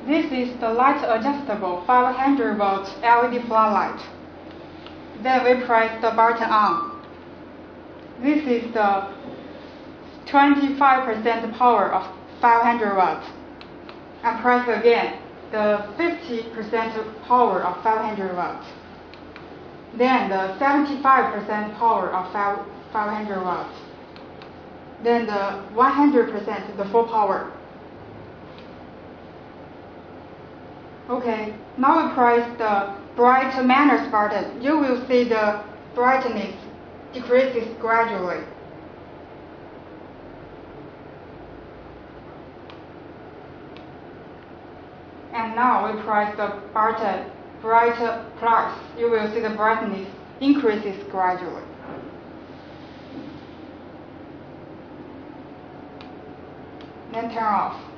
This is the light adjustable 500 volt LED floodlight. Then we press the button on. This is the 25% power of 500 watts. And press again the 50% power of 500 watts. Then the 75% power of 500 watts. Then the 100% the full power. Okay, now we press the bright minus button. You will see the brightness decreases gradually. And now we press the button bright plus. You will see the brightness increases gradually. Then turn off.